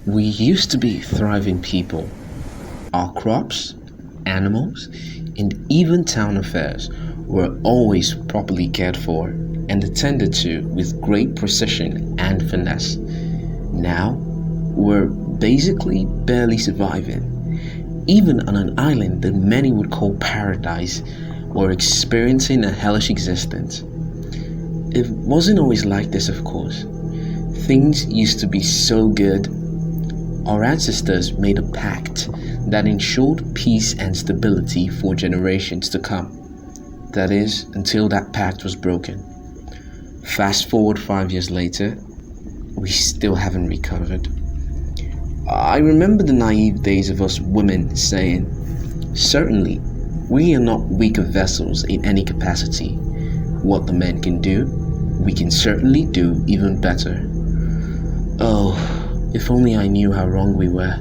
We used to be thriving people. Our crops, animals, and even town affairs were always properly cared for and attended to with great precision and finesse. Now, we're basically barely surviving. Even on an island that many would call paradise, we're experiencing a hellish existence. It wasn't always like this, of course. Things used to be so good. Our ancestors made a pact that ensured peace and stability for generations to come. That is, until that pact was broken. Fast forward 5 years later, we still haven't recovered. I remember the naive days of us women saying, certainly, we are not weaker vessels in any capacity. What the men can do, we can certainly do even better. Oh, if only I knew how wrong we were.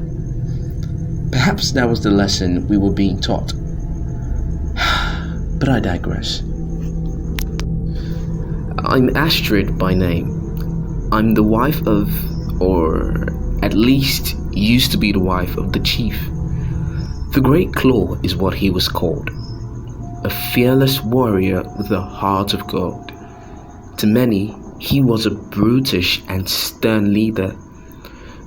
Perhaps that was the lesson we were being taught. But I digress. I'm Astrid by name. I'm the wife of, or at least used to be the wife of the chief. The Great Claw is what he was called. A fearless warrior with a heart of gold. To many, he was a brutish and stern leader.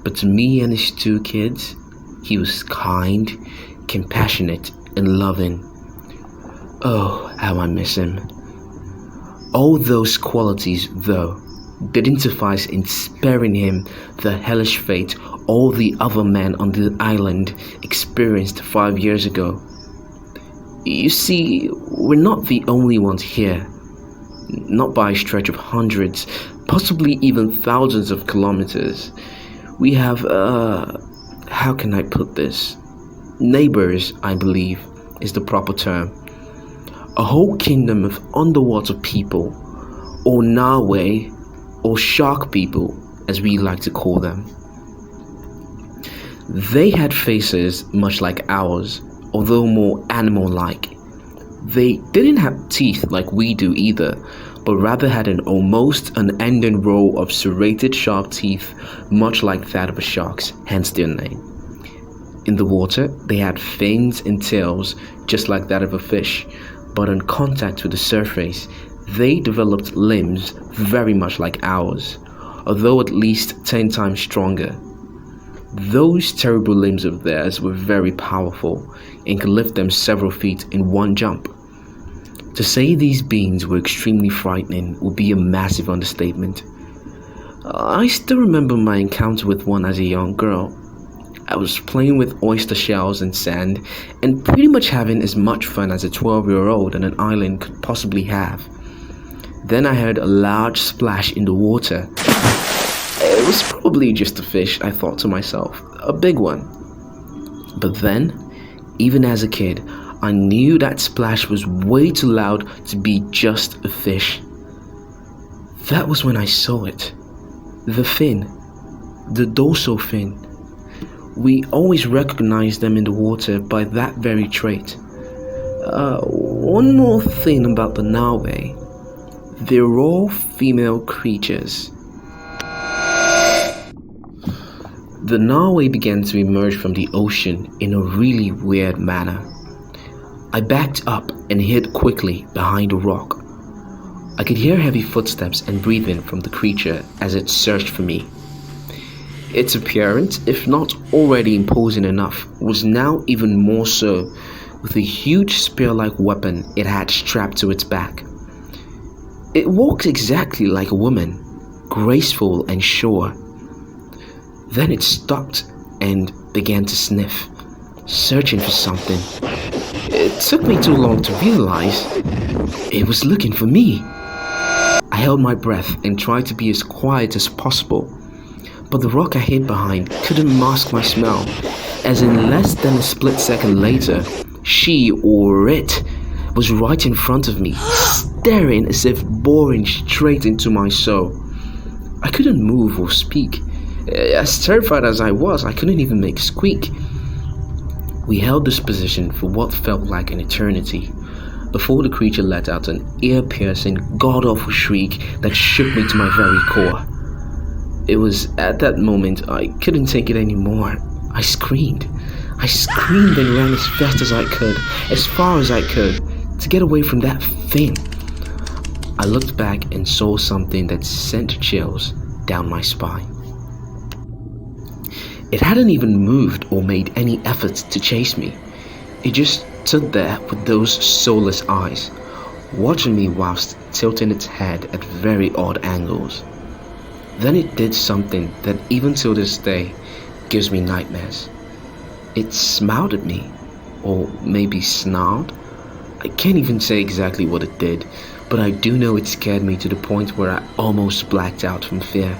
But to me and his 2 kids, he was kind, compassionate, and loving. Oh, how I miss him. All those qualities, though, didn't suffice in sparing him the hellish fate all the other men on the island experienced 5 years ago. You see, we're not the only ones here. Not by a stretch of hundreds, possibly even thousands of kilometers. We have, how can I put this? Neighbors, I believe, is the proper term. A whole kingdom of underwater people, or Nawe, or shark people, as we like to call them. They had faces much like ours, although more animal-like. They didn't have teeth like we do either, but rather had an almost unending row of serrated sharp teeth, much like that of a shark's, hence their name. In the water, they had fins and tails, just like that of a fish, but on contact with the surface, they developed limbs very much like ours, although at least 10 times stronger. Those terrible limbs of theirs were very powerful and could lift them several feet in one jump. To say these beings were extremely frightening would be a massive understatement. I still remember my encounter with one as a young girl. I was playing with oyster shells and sand and pretty much having as much fun as a 12-year-old on an island could possibly have. Then I heard a large splash in the water. It was probably just a fish, I thought to myself, a big one. But then, even as a kid, I knew that splash was way too loud to be just a fish. That was when I saw it. The fin. The dorsal fin. We always recognize them in the water by that very trait. One more thing about the Nawe. They're all female creatures. The Nawe began to emerge from the ocean in a really weird manner. I backed up and hid quickly behind a rock. I could hear heavy footsteps and breathing from the creature as it searched for me. Its appearance, if not already imposing enough, was now even more so, with a huge spear-like weapon it had strapped to its back. It walked exactly like a woman, graceful and sure. Then it stopped and began to sniff, searching for something. It took me too long to realize it was looking for me. I held my breath and tried to be as quiet as possible, but the rock I hid behind couldn't mask my smell, as in less than a split second later, she or it was right in front of me, staring as if boring straight into my soul. I couldn't move or speak. As terrified as I was, I couldn't even make a squeak. We held this position for what felt like an eternity, before the creature let out an ear-piercing, god-awful shriek that shook me to my very core. It was at that moment I couldn't take it anymore. I screamed. I screamed and ran as fast as I could, as far as I could, to get away from that thing. I looked back and saw something that sent chills down my spine. It hadn't even moved or made any efforts to chase me. It just stood there with those soulless eyes, watching me whilst tilting its head at very odd angles. Then it did something that even till this day gives me nightmares. It smiled at me, or maybe snarled. I can't even say exactly what it did, but I do know it scared me to the point where I almost blacked out from fear.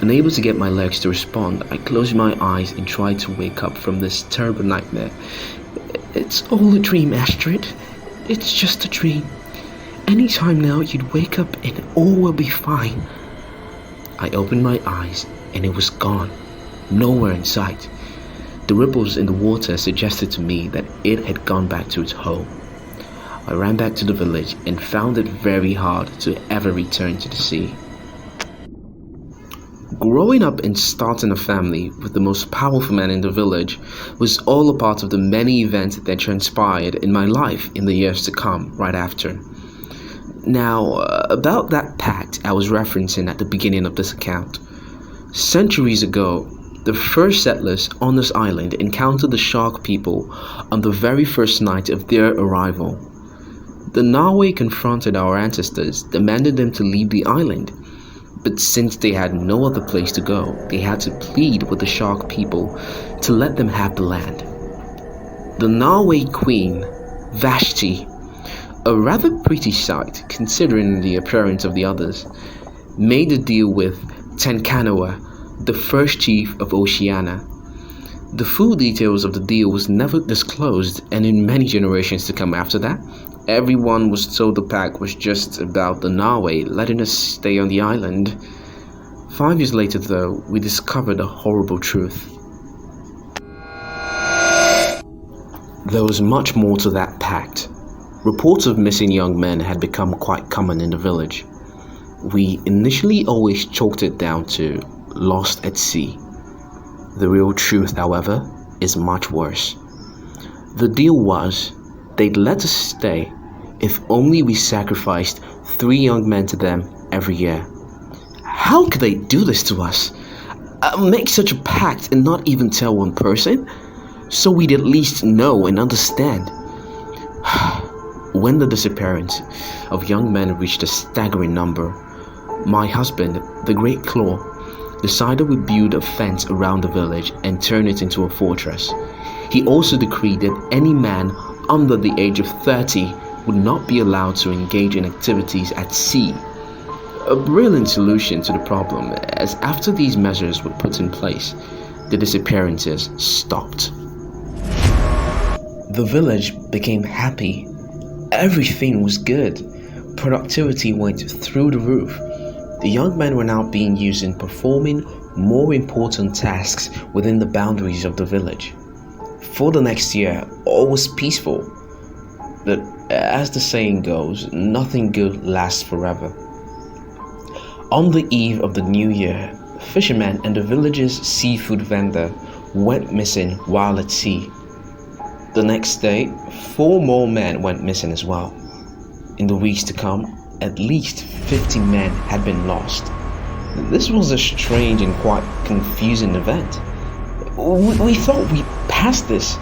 Unable to get my legs to respond, I closed my eyes and tried to wake up from this terrible nightmare. It's all a dream, Astrid. It's just a dream. Anytime now you'd wake up and all will be fine. I opened my eyes and it was gone. Nowhere in sight. The ripples in the water suggested to me that it had gone back to its home. I ran back to the village and found it very hard to ever return to the sea. Growing up and starting a family with the most powerful man in the village was all a part of the many events that transpired in my life in the years to come right after. Now, about that pact I was referencing at the beginning of this account. Centuries ago, the first settlers on this island encountered the shark people on the very first night of their arrival. The Norway confronted our ancestors, demanded them to leave the island. But since they had no other place to go, they had to plead with the shark people to let them have the land. The Norway queen, Vashti, a rather pretty sight considering the appearance of the others, made a deal with Tenkanoa, the first chief of Oceania. The full details of the deal was never disclosed, and in many generations to come after that, everyone was told the pact was just about the Norway letting us stay on the island. 5 years later though, we discovered a horrible truth. There was much more to that pact. Reports of missing young men had become quite common in the village. We initially always chalked it down to lost at sea. The real truth, however, is much worse. The deal was they'd let us stay if only we sacrificed 3 young men to them every year. How could they do this to us? Make such a pact and not even tell one person? So we'd at least know and understand. When the disappearance of young men reached a staggering number, my husband, the Great Claw, decided we'd build a fence around the village and turn it into a fortress. He also decreed that any man under the age of 30 would not be allowed to engage in activities at sea. A brilliant solution to the problem, as after these measures were put in place, the disappearances stopped. The village became happy. Everything was good. Productivity went through the roof. The young men were now being used in performing more important tasks within the boundaries of the village. For the next year, all was peaceful. But as the saying goes, nothing good lasts forever. On the eve of the new year, fishermen and the village's seafood vendor went missing while at sea. The next day, 4 more men went missing as well. In the weeks to come, at least 50 men had been lost. This was a strange and quite confusing event. We thought we passed this,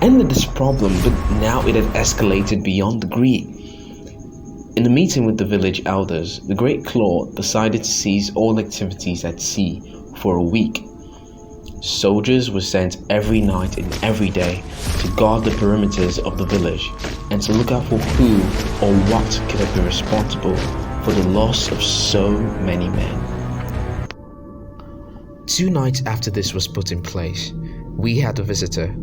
ended this problem, but now it had escalated beyond degree. In a meeting with the village elders, the Great Claw decided to cease all activities at sea for a week. Soldiers were sent every night and every day to guard the perimeters of the village and to look out for who or what could have been responsible for the loss of so many men. 2 nights after this was put in place, we had a visitor.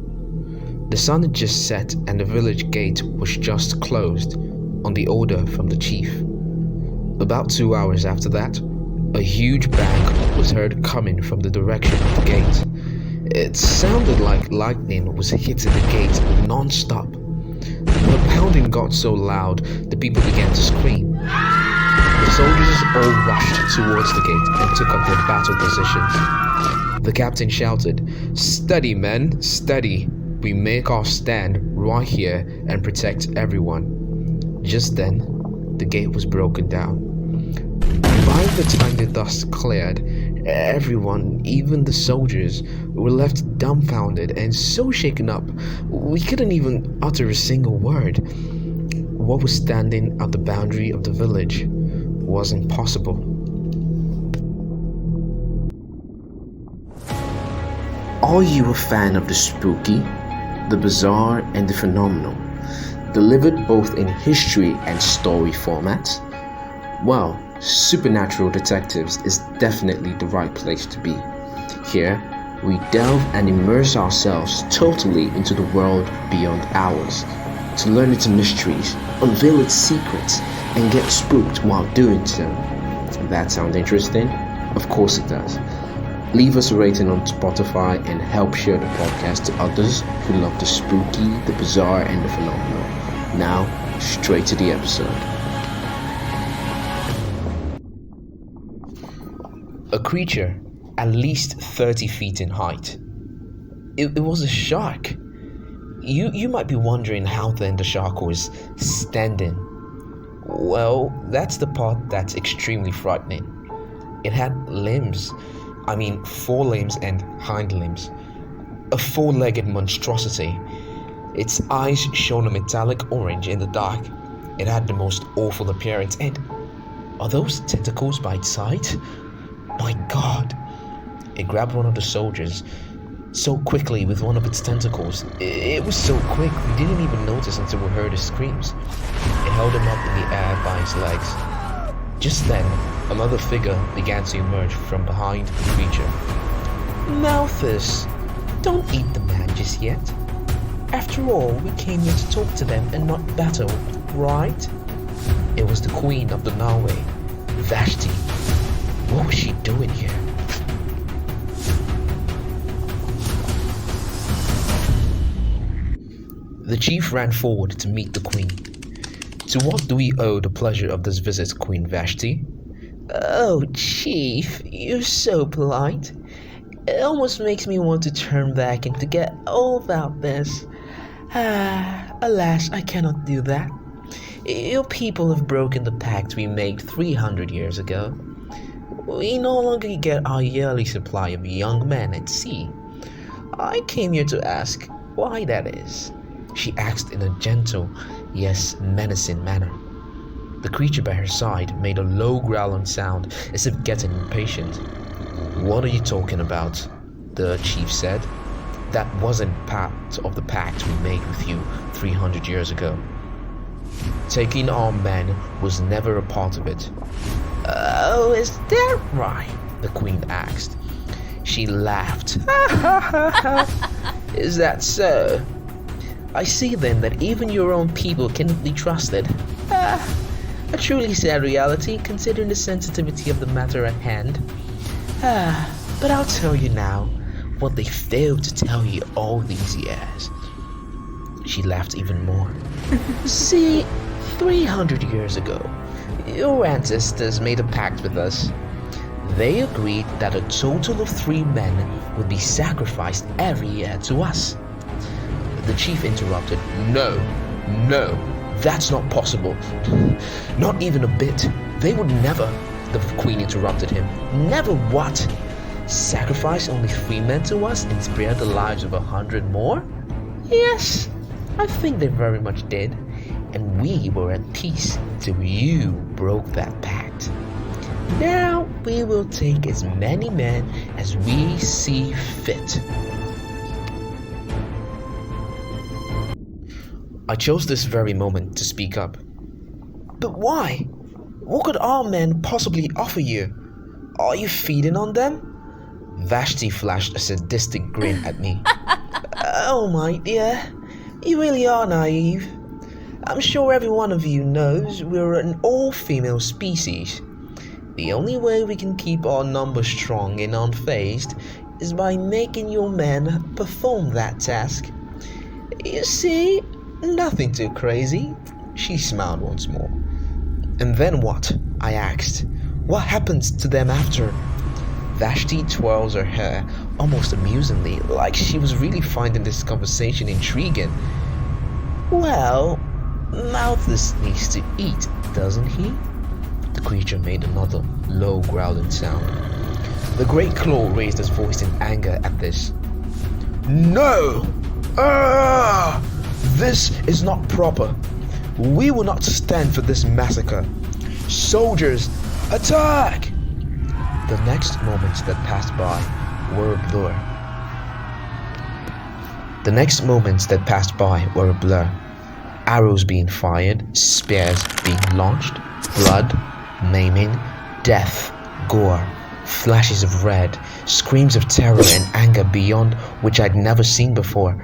The sun had just set and the village gate was just closed on the order from the chief. About 2 hours after that, a huge bang was heard coming from the direction of the gate. It sounded like lightning was hitting the gate non-stop. The pounding got so loud, the people began to scream. The soldiers all rushed towards the gate and took up their battle positions. The captain shouted, "Steady, men, steady. We make our stand right here and protect everyone." Just then, the gate was broken down. By the time the dust cleared, everyone, even the soldiers, were left dumbfounded and so shaken up we couldn't even utter a single word. What was standing at the boundary of the village was impossible. Are you a fan of the spooky, the bizarre, and the phenomenal, delivered both in history and story formats? Well, Supernatural Detectives is definitely the right place to be. Here, we delve and immerse ourselves totally into the world beyond ours, to learn its mysteries, unveil its secrets, and get spooked while doing so. That sound interesting? Of course it does. Leave us a rating on Spotify and help share the podcast to others who love the spooky, the bizarre, and the phenomenal. Now, straight to the episode. A creature at least 30 feet in height. It was a shark. You might be wondering how then the shark was standing. Well, that's the part that's extremely frightening. It had limbs. I mean, forelimbs and hind limbs. A four-legged monstrosity. Its eyes shone a metallic orange in the dark. It had the most awful appearance. And are those tentacles by its side? My God! It grabbed one of the soldiers so quickly with one of its tentacles. It was so quick we didn't even notice until we heard his screams. It held him up in the air by his legs. Just then, another figure began to emerge from behind the creature. "Malthus, don't eat the man just yet. After all, we came here to talk to them and not battle, right?" It was the queen of the Norway, Vashti. What was she doing here? The chief ran forward to meet the queen. "To what do we owe the pleasure of this visit, Queen Vashti?" "Oh, chief, you're so polite. It almost makes me want to turn back and forget all about this. Alas, I cannot do that. Your people have broken the pact we made 300 years ago. We no longer get our yearly supply of young men at sea. I came here to ask why that is," she asked in a gentle, yes, menacing manner. The creature by her side made a low growling sound as if getting impatient. "What are you talking about?" the chief said. "That wasn't part of the pact we made with you 300 years ago. Taking our men was never a part of it." "Oh, is that right?" the queen asked. She laughed. "Is that so? I see then that even your own people cannot be trusted. A truly sad reality, considering the sensitivity of the matter at hand. But I'll tell you now what they failed to tell you all these years." She laughed even more. "See, 300 years ago, your ancestors made a pact with us. They agreed that a total of 3 men would be sacrificed every year to us." The chief interrupted. No, that's not possible. Not even a bit. They would never," the queen interrupted him. "Never what? Sacrifice only 3 men to us and spare the lives of 100 more? Yes, I think they very much did. And we were at peace till you broke that pact. Now we will take as many men as we see fit." I chose this very moment to speak up. "But why? What could our men possibly offer you? Are you feeding on them?" Vashti flashed a sadistic grin at me. "Oh my dear, you really are naive. I'm sure every one of you knows we're an all-female species. The only way we can keep our numbers strong and unfazed is by making your men perform that task. You see, nothing too crazy." She smiled once more. And then what? I asked. What happens to them after? Vashti twirls her hair almost amusingly, like she was really finding this conversation intriguing. Well, Malthus needs to eat, doesn't he? The creature made another low growling sound. The great claw raised his voice in anger at this. No! This is not proper. We will not stand for this massacre. Soldiers, attack! The next moments that passed by were a blur. Arrows being fired, spears being launched, blood, maiming, death, gore, flashes of red, screams of terror and anger beyond which I'd never seen before.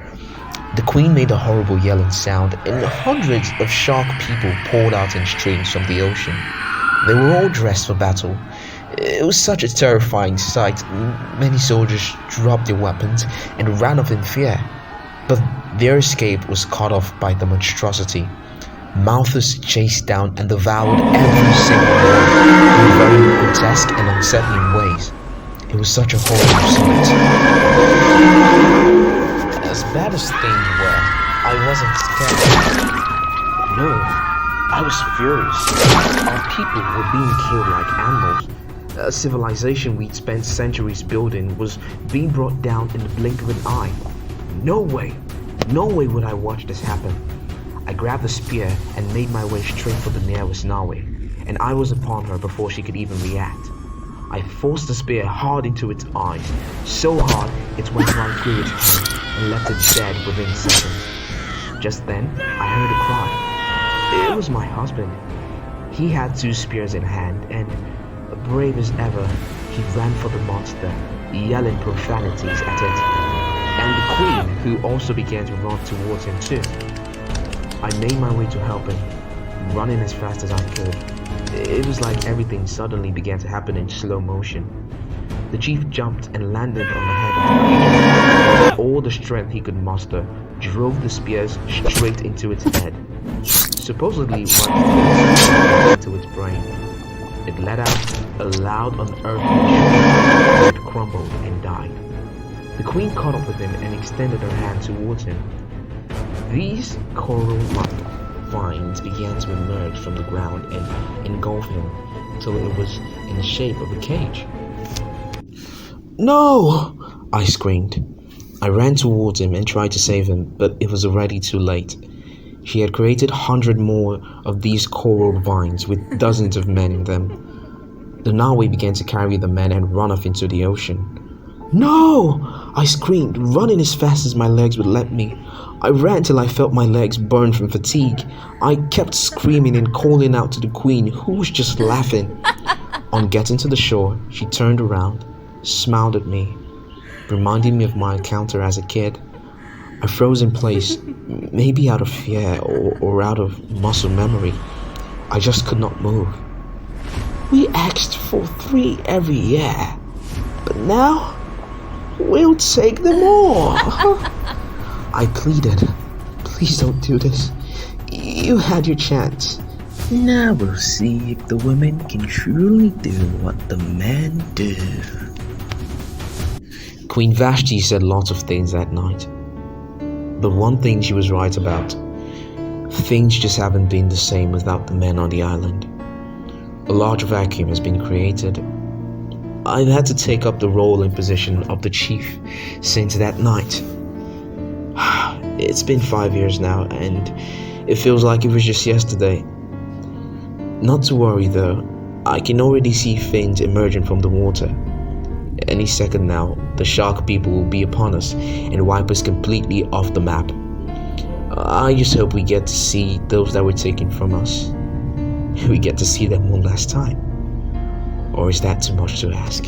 The queen made a horrible yelling sound, and hundreds of shark people poured out in streams from the ocean. They were all dressed for battle. It was such a terrifying sight. Many soldiers dropped their weapons and ran off in fear. But their escape was cut off by the monstrosity. Malthus chased down and devoured every single one in very grotesque and unsettling ways. It was such a horrible sight. As bad as things were, I wasn't scared. No, I was furious. Our people were being killed like animals. A civilization we'd spent centuries building was being brought down in the blink of an eye. No way would I watch this happen. I grabbed the spear and made my way straight for the nearest Nawe, and I was upon her before she could even react. I forced the spear hard into its eyes, so hard it went right through its head and left it dead within seconds. Just then, I heard a cry. It was my husband. He had 2 spears in hand, and brave as ever, he ran for the monster, yelling profanities at it. And the queen, who also began to run towards him too. I made my way to help him, running as fast as I could. It was like everything suddenly began to happen in slow motion. The chief jumped and landed on the head of the creature. With all the strength he could muster, drove the spears straight into its head, supposedly right into its brain. It let out a loud, unearthly shriek. It crumbled and died. The queen caught up with him and extended her hand towards him. These coral-like vines began to emerge from the ground and engulf him till it was in the shape of a cage. No! I screamed. I ran towards him and tried to save him, but it was already too late. She had created 100 more of these coral vines with dozens of men in them. The Nawe began to carry the men and run off into the ocean. No! I screamed, running as fast as my legs would let me. I ran till I felt my legs burn from fatigue. I kept screaming and calling out to the queen, who was just laughing. On getting to the shore, she turned around, smiled at me, reminding me of my encounter as a kid. I froze in place, maybe out of fear or out of muscle memory. I just could not move. We asked for 3 every year, but now we'll take them all. I pleaded, please don't do this. You had your chance. Now we'll see if the women can truly do what the men do. Queen Vashti said lots of things that night. But one thing she was right about. Things just haven't been the same without the men on the island. A large vacuum has been created. I've had to take up the role and position of the chief since that night. It's been 5 years now, and it feels like it was just yesterday. Not to worry though, I can already see things emerging from the water. Any second now, the shark people will be upon us and wipe us completely off the map. I just hope we get to see those that were taken from us. We get to see them one last time. Or is that too much to ask?